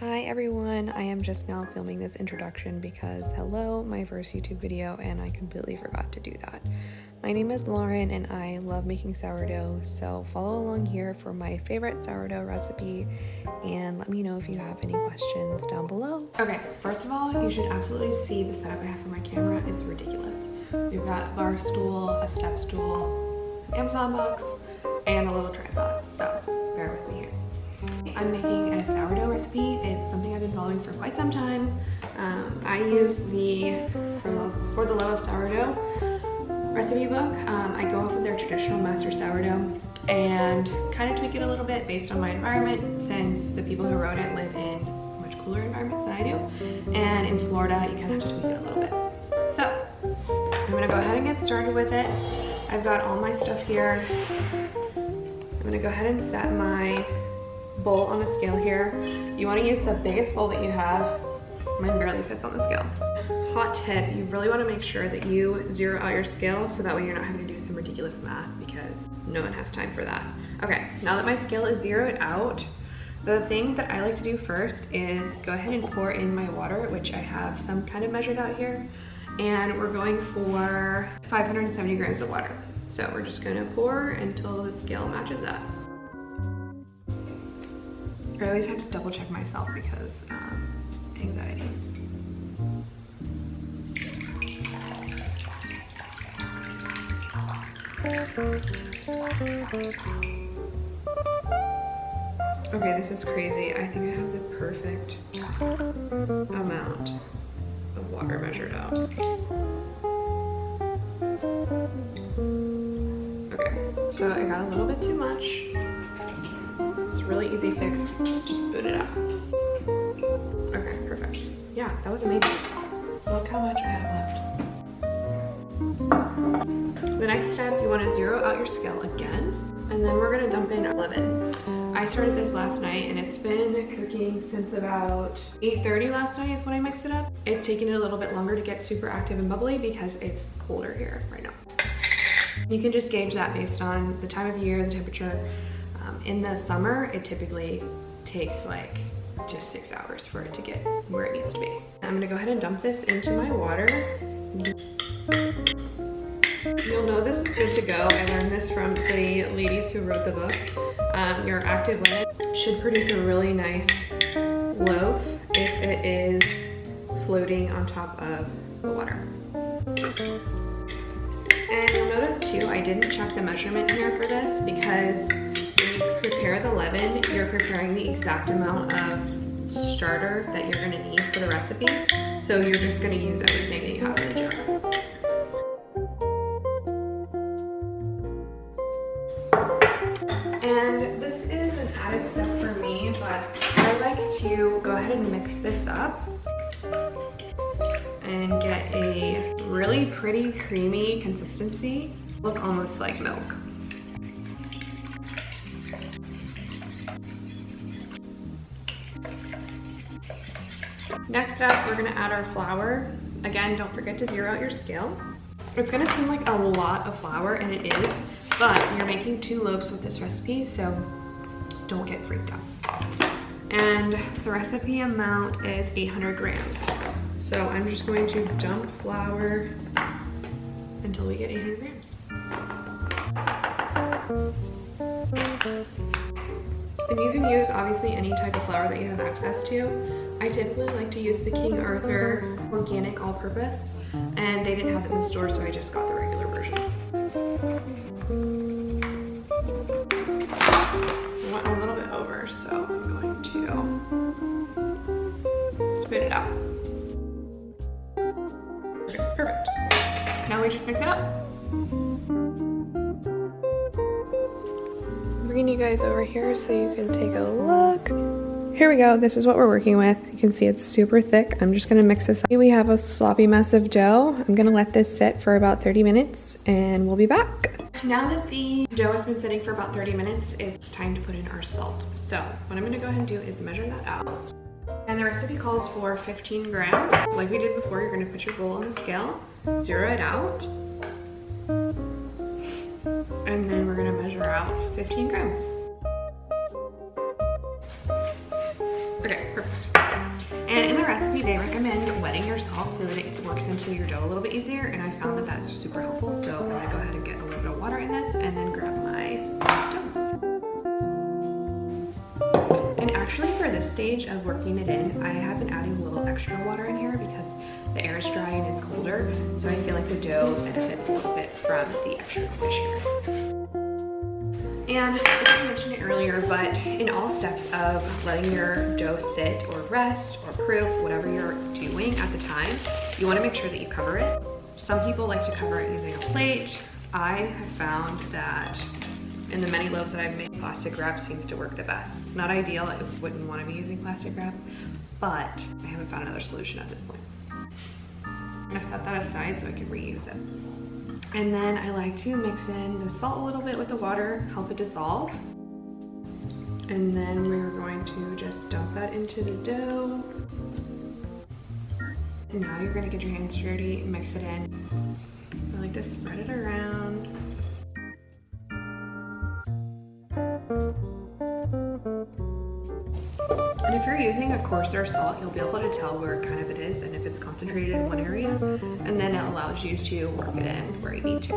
Hi everyone, I am just now filming this introduction because hello, my first YouTube video and I completely forgot to do that. My name is Lauren and I love making sourdough, so follow along here for my favorite sourdough recipe and let me know if you have any questions down below. Okay, first of all, you should absolutely see the setup I have for my camera. It's ridiculous. We've got a bar stool, a step stool, Amazon box, and a little tripod, so bear with me here. I'm making a sourdough recipe. It's something I've been following for quite some time. I use for the love of sourdough recipe book. I go off of their traditional master sourdough and kind of tweak it a little bit based on my environment, since the people who wrote it live in much cooler environments than I do. And in Florida, you kind of have to tweak it a little bit. So I'm gonna go ahead and get started with it. I've got all my stuff here. I'm gonna go ahead and set my bowl on the scale here. You want to use the biggest bowl that you have. Mine barely fits on the scale. Hot tip, you really want to make sure that you zero out your scale so that way you're not having to do some ridiculous math, because no one has time for that. Okay, now that my scale is zeroed out, the thing that I like to do first is go ahead and pour in my water, which I have some kind of measured out here, and we're going for 570 grams of water. So we're just going to pour until the scale matches that. I always have to double check myself because anxiety. Okay, this is crazy. I think I have the perfect amount of water measured out. Okay, so I got a little bit too much. Really easy fix, just spoon it up. Okay, perfect. Yeah, that was amazing. Look how much I have left. The next step, you want to zero out your scale again, and then we're going to dump in 11. I started this last night and it's been cooking since about 8:30 last night is when I mixed it up. It's taken it a little bit longer to get super active and bubbly because it's colder here right now. You can just gauge that based on the time of year, the temperature. In the summer, it typically takes like just 6 hours for it to get where it needs to be. I'm gonna go ahead and dump this into my water. You'll know this is good to go. I learned this from the ladies who wrote the book. Your active limit should produce a really nice loaf if it is floating on top of the water. And you'll notice too, I didn't check the measurement here for this because when you prepare the leaven, you're preparing the exact amount of starter that you're gonna need for the recipe. So you're just gonna use everything that you have in the jar. And this is an added step for me, but I like to go ahead and mix this up and get a really pretty creamy consistency. Look almost like milk. Next up, we're gonna add our flour. Again, don't forget to zero out your scale. It's gonna seem like a lot of flour, and it is, but you're making 2 loaves with this recipe, so don't get freaked out. And the recipe amount is 800 grams. So I'm just going to dump flour until we get 800 grams. And you can use obviously any type of flour that you have access to. I typically like to use the King Arthur organic all-purpose, and they didn't have it in the store, so I just got the regular version. I went a little bit over, so I'm going to spit it out. Okay, perfect. Now we just mix it up. Bringing you guys over here so you can take a look. Here we go. This is what we're working with. You can see it's super thick. I'm just gonna mix this up. We have a sloppy mess of dough. I'm gonna let this sit for about 30 minutes and we'll be back. Now that the dough has been sitting for about 30 minutes, it's time to put in our salt. So what I'm gonna go ahead and do is measure that out. And the recipe calls for 15 grams. Like we did before, you're gonna put your bowl on the scale, zero it out, and then we're gonna measure out 15 grams. Okay, perfect. recipe, they recommend wetting your salt so that it works into your dough a little bit easier, and I found that that's super helpful. So I'm gonna go ahead and get a little bit of water in this and then grab my dough. And actually for this stage of working it in, I have been adding a little extra water in here because the air is dry and it's colder. So I feel like the dough benefits a little bit from the extra fish here. And I didn't mention it earlier, but in all steps of letting your dough sit or rest or proof, whatever you're doing at the time, you wanna make sure that you cover it. Some people like to cover it using a plate. I have found that in the many loaves that I've made, plastic wrap seems to work the best. It's not ideal, I wouldn't wanna be using plastic wrap, but I haven't found another solution at this point. I'm gonna set that aside so I can reuse it. And then I like to mix in the salt a little bit with the water, help it dissolve. And then we're going to just dump that into the dough. And now you're gonna get your hands dirty and mix it in. I like to spread it around. And if you're using a coarser salt, you'll be able to tell where kind of it is and if it's concentrated in one area, and then it allows you to work it in where you need to.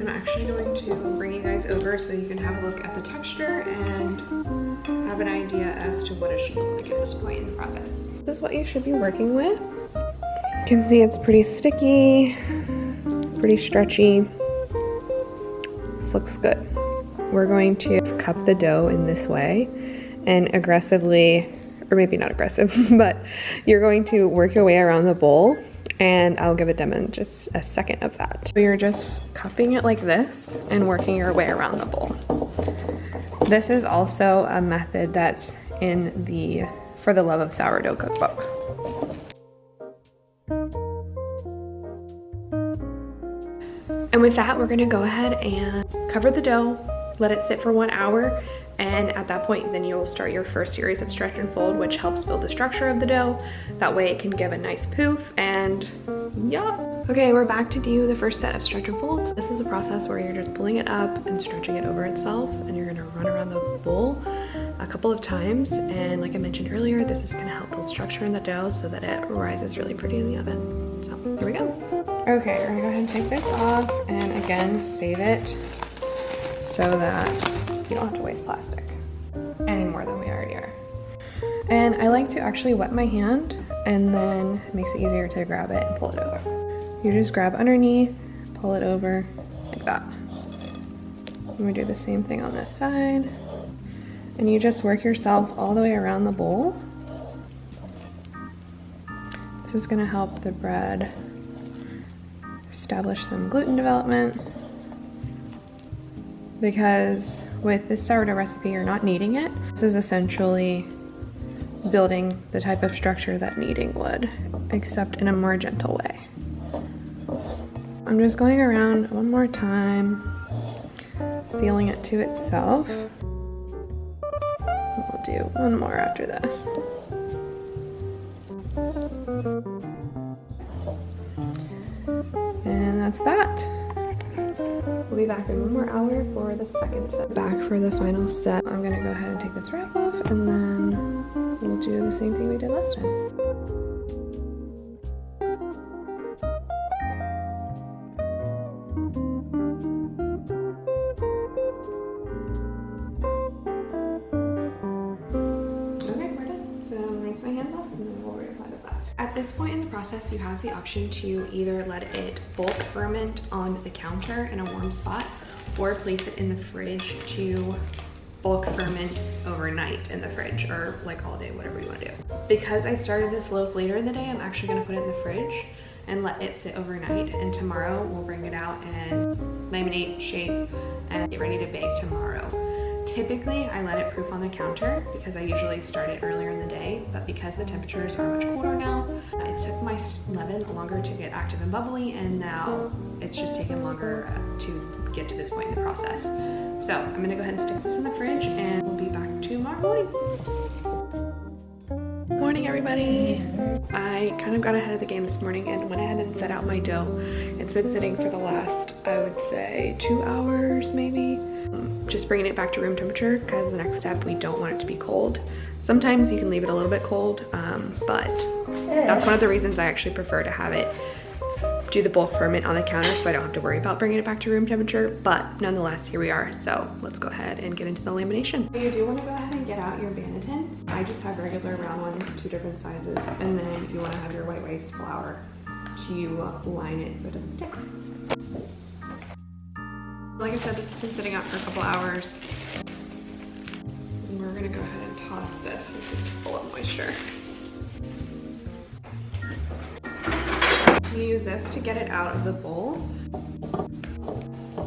I'm actually going to bring you guys over so you can have a look at the texture and have an idea as to what it should look like at this point in the process. This is what you should be working with. You can see it's pretty sticky, pretty stretchy. This looks good. We're going to cup the dough in this way and aggressively, or maybe not aggressive, but you're going to work your way around the bowl, and I'll give a demo in just a second of that. So you're just cupping it like this and working your way around the bowl. This is also a method that's in the For the Love of Sourdough cookbook. And with that, we're gonna go ahead and cover the dough, let it sit for 1 hour, and at that point then you'll start your first series of stretch and fold, which helps build the structure of the dough. That way it can give a nice poof, and yeah. Okay, we're back to do the first set of stretch and folds. This is a process where you're just pulling it up and stretching it over itself, and you're gonna run around the bowl a couple of times. And like I mentioned earlier, this is gonna help build structure in the dough so that it rises really pretty in the oven. So here we go. Okay, we're gonna go ahead and take this off, and again, save it so that you don't have to waste plastic any more than we already are. And I like to actually wet my hand, and then it makes it easier to grab it and pull it over. You just grab underneath, pull it over like that. And we do the same thing on this side. And you just work yourself all the way around the bowl. This is gonna help the bread establish some gluten development, because with this sourdough recipe, you're not kneading it. This is essentially building the type of structure that kneading would, except in a more gentle way. I'm just going around one more time, sealing it to itself. We'll do one more after this. And that's that. We'll be back in 1 more hour for the second step. Back for the final step. I'm gonna go ahead and take this wrap off, and then we'll do the same thing we did last time. Okay, we're done. So rinse my hands off, and then we'll reapply the plaster. At this point in the process, you have the option to either let it bulk ferment on the counter in a warm spot, or place it in the fridge to bulk ferment overnight in the fridge, or like all day, whatever you want to do. Because I started this loaf later in the day, I'm actually going to put it in the fridge and let it sit overnight, and tomorrow we'll bring it out and laminate, shape, and get ready to bake tomorrow. Typically, I let it proof on the counter because I usually start it earlier in the day, but because the temperatures are much colder now, it took my leaven longer to get active and bubbly, and now it's just taken longer to get to this point in the process. So I'm gonna go ahead and stick this in the fridge, and we'll be back tomorrow morning. Morning, everybody. I kind of got ahead of the game this morning and went ahead and set out my dough. It's been sitting for the last, I would say, 2 hours maybe. just bringing it back to room temperature because the next step, we don't want it to be cold. Sometimes you can leave it a little bit cold, but that's one of the reasons I actually prefer to have it do the bulk ferment on the counter so I don't have to worry about bringing it back to room temperature. But nonetheless, here we are. So let's go ahead and get into the lamination. You do want to go ahead and get out your bannetons. I just have regular round ones, 2 different sizes, and then you want to have your white rice flour to line it so it doesn't stick. Like I said, this has been sitting out for a couple hours. And we're gonna go ahead and toss this since it's full of moisture. You use this to get it out of the bowl.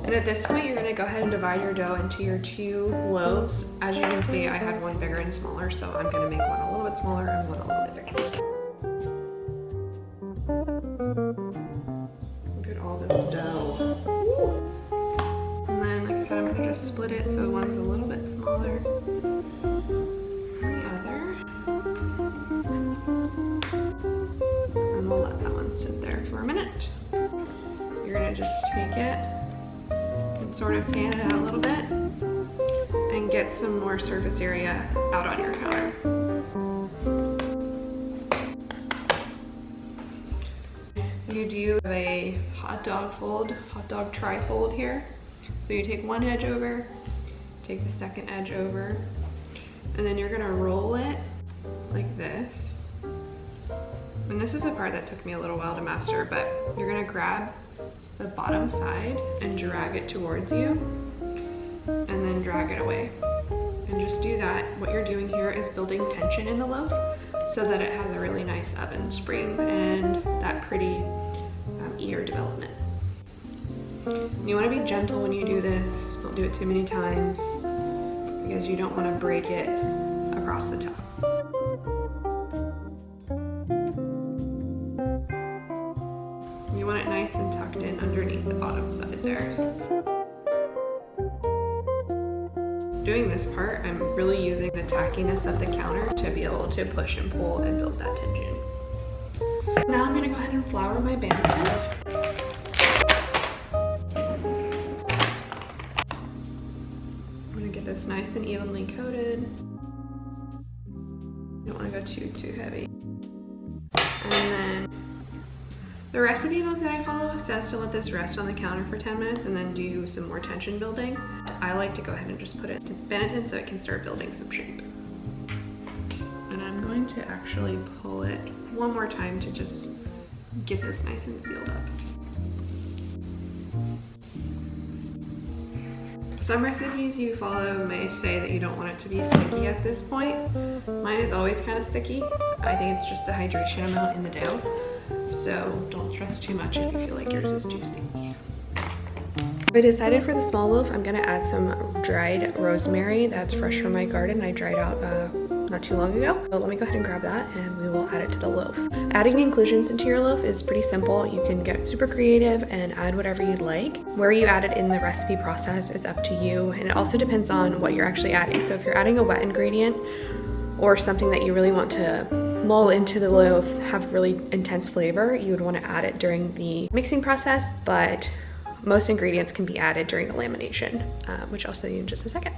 And at this point, you're gonna go ahead and divide your dough into your 2 loaves. As you can see, I had one bigger and smaller, so I'm gonna make one a little bit smaller and one a little bit bigger. Look at all this dough. And then, like I said, I'm gonna just split it so one's a little bit smaller than the other. And we'll let that one sit there for a minute. You're gonna just take it and sort of fan it out a little bit and get some more surface area out on your counter. You do a hot dog tri-fold here. So you take one edge over, take the second edge over, and then you're gonna roll it like this. And this is a part that took me a little while to master, but you're gonna grab the bottom side and drag it towards you, and then drag it away. And just do that. What you're doing here is building tension in the loaf so that it has a really nice oven spring and that pretty ear development. You want to be gentle when you do this. Don't do it too many times because you don't want to break it across the top. You want it nice and tucked in underneath the bottom side there. Doing this part, I'm really using the tackiness of the counter to be able to push and pull and build that tension. Now I'm gonna go ahead and flour my banneton. I'm gonna get this nice and evenly coated. You don't wanna go too heavy. And then the recipe book that I follow says to let this rest on the counter for 10 minutes and then do some more tension building. I like to go ahead and just put it to banneton so it can start building some shape. And I'm going to actually pull it one more time to just get this nice and sealed up. Some recipes you follow may say that you don't want it to be sticky at this point. Mine is always kind of sticky. I think it's just the hydration amount in the dough. So don't trust too much if you feel like yours is too sticky. I decided for the small loaf, I'm gonna add some dried rosemary that's fresh from my garden. I dried out not too long ago. So let me go ahead and grab that and we will add it to the loaf. Adding inclusions into your loaf is pretty simple. You can get super creative and add whatever you'd like. Where you add it in the recipe process is up to you, and it also depends on what you're actually adding. So if you're adding a wet ingredient or something that you really want to mull into the loaf, have really intense flavor, you would want to add it during the mixing process, but most ingredients can be added during the lamination, which I'll show you in just a second.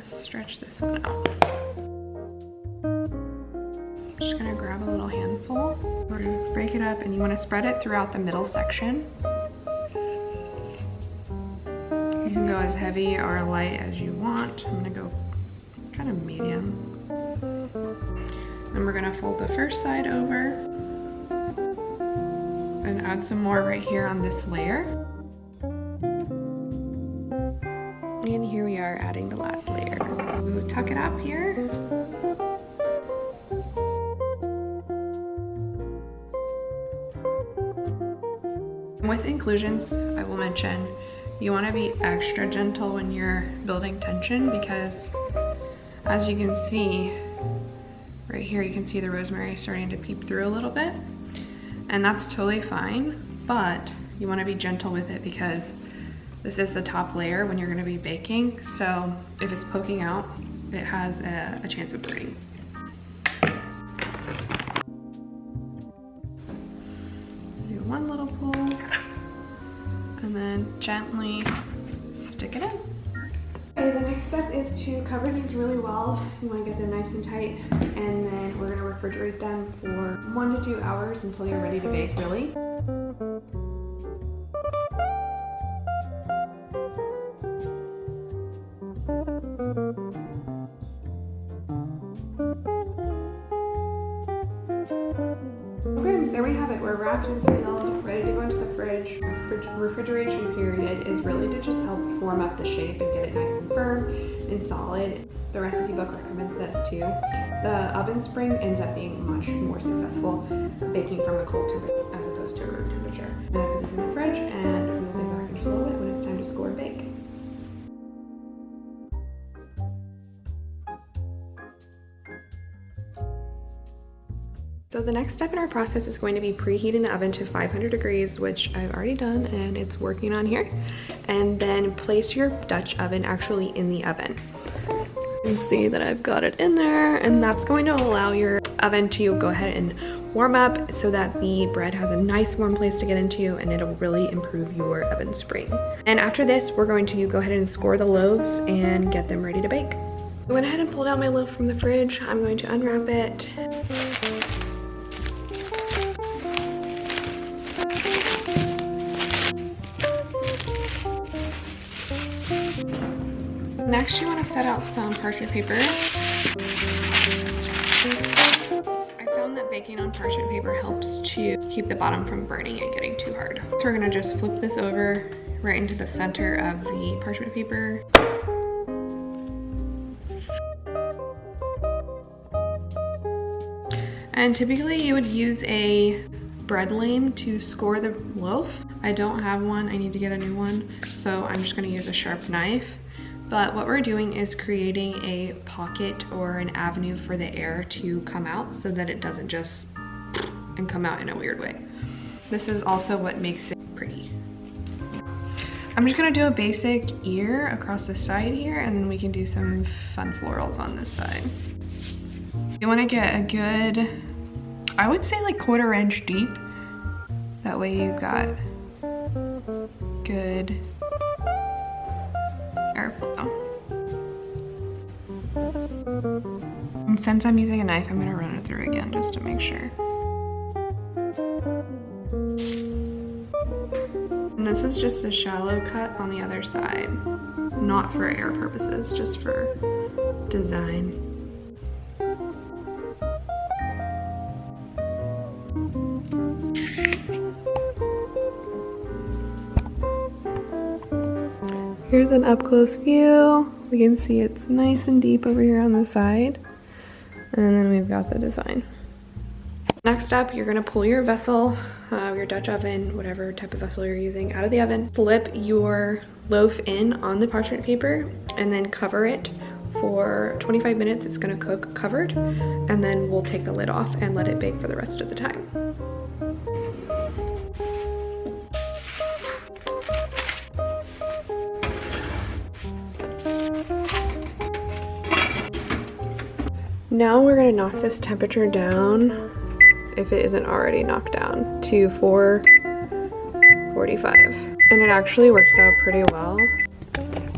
Stretch this one out. Just gonna grab a little handful, sort of break it up, and you want to spread it throughout the middle section. You can go as heavy or light as you want. I'm gonna go kind of medium. Then we're gonna fold the first side over and add some more right here on this layer. And here we are adding the last layer. We'll tuck it up here. With inclusions, I will mention, you want to be extra gentle when you're building tension because as you can see, right here you can see the rosemary starting to peep through a little bit. And that's totally fine, but you want to be gentle with it because this is the top layer when you're going to be baking, so if it's poking out, it has a chance of burning. gently stick it in. Okay, the next step is to cover these really well. You want to get them nice and tight, and then we're going to refrigerate them for 1 to 2 hours until you're ready to bake, really. Okay, there we have it. We're wrapped and sealed, ready to go into the fridge. Refrigeration period is really to just help form up the shape and get it nice and firm and solid. The recipe book recommends this too. The oven spring ends up being much more successful baking from a cold temperature as opposed to a room temperature. I'm gonna put this in the fridge and we'll be back in just a little bit when it's time to score and bake. So the next step in our process is going to be preheating the oven to 500 degrees, which I've already done and it's working on here. And then place your Dutch oven actually in the oven. You can see that I've got it in there, and that's going to allow your oven to go ahead and warm up so that the bread has a nice warm place to get into, and it'll really improve your oven spring. And after this, we're going to go ahead and score the loaves and get them ready to bake. I went ahead and pulled out my loaf from the fridge. I'm going to unwrap it. Next, you want to set out some parchment paper. I found that baking on parchment paper helps to keep the bottom from burning and getting too hard. So we're going to just flip this over right into the center of the parchment paper. And typically you would use a bread lame to score the loaf. I don't have one, I need to get a new one. So I'm just going to use a sharp knife. But what we're doing is creating a pocket or an avenue for the air to come out so that it doesn't just and come out in a weird way. This is also what makes it pretty. I'm just gonna do a basic ear across the side here, and then we can do some fun florals on this side. You wanna get a good, I would say like 1/4 inch deep. That way you've got good airflow. And since I'm using a knife, I'm gonna run it through again just to make sure. And this is just a shallow cut on the other side. Not for air purposes, just for design. Here's an up-close view. We can see it's nice and deep over here on the side. And then we've got the design. Next up, you're gonna pull your vessel, your Dutch oven, whatever type of vessel you're using, out of the oven. Flip your loaf in on the parchment paper and then cover it for 25 minutes. It's gonna cook covered, and then we'll take the lid off and let it bake for the rest of the time. Now we're gonna knock this temperature down, if it isn't already knocked down, to 445. And it actually works out pretty well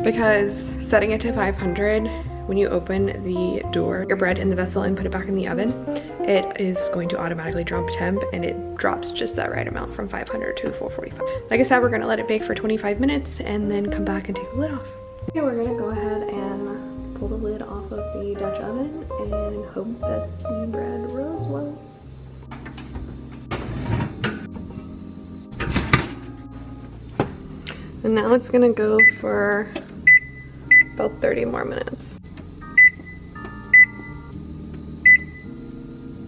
because setting it to 500, when you open the door, your bread in the vessel and put it back in the oven, it is going to automatically drop temp, and it drops just that right amount from 500 to 445. Like I said, we're gonna let it bake for 25 minutes and then come back and take the lid off. Okay, we're gonna go ahead and pull the lid off of the Dutch oven and hope that the bread rose well. And now it's gonna go for about 30 more minutes.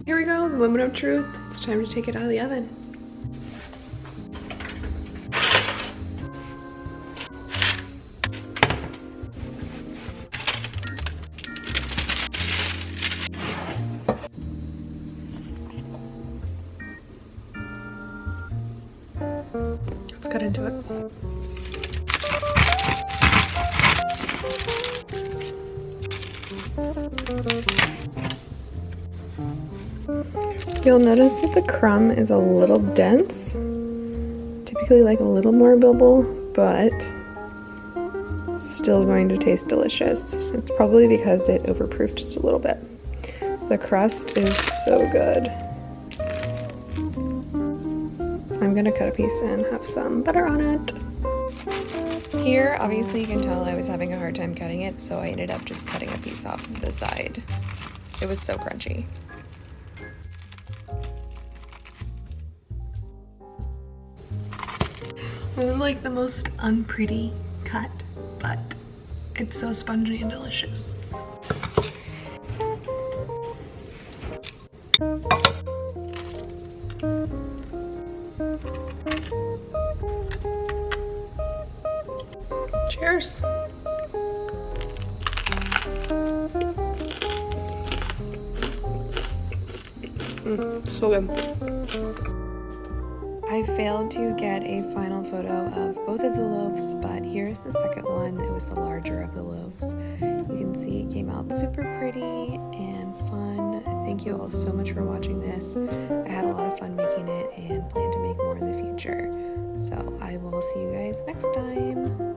Here we go, the moment of truth. It's time to take it out of the oven. Let's cut into it. You'll notice that the crumb is a little dense. Typically like a little more bubble, but still going to taste delicious. It's probably because it overproofed just a little bit. The crust is so good. I'm gonna cut a piece and have some butter on it. Here, obviously you can tell I was having a hard time cutting it, so I ended up just cutting a piece off of the side. It was so crunchy. This is like the most unpretty cut, but it's so spongy and delicious. Cheers. So good. I failed to get a final photo of both of the loaves, but here's the second one. It was the larger of the loaves. You can see it came out super pretty and fun. Thank you all so much for watching this. I had a lot of fun making it and plan to make more in the future. So I will see you guys next time.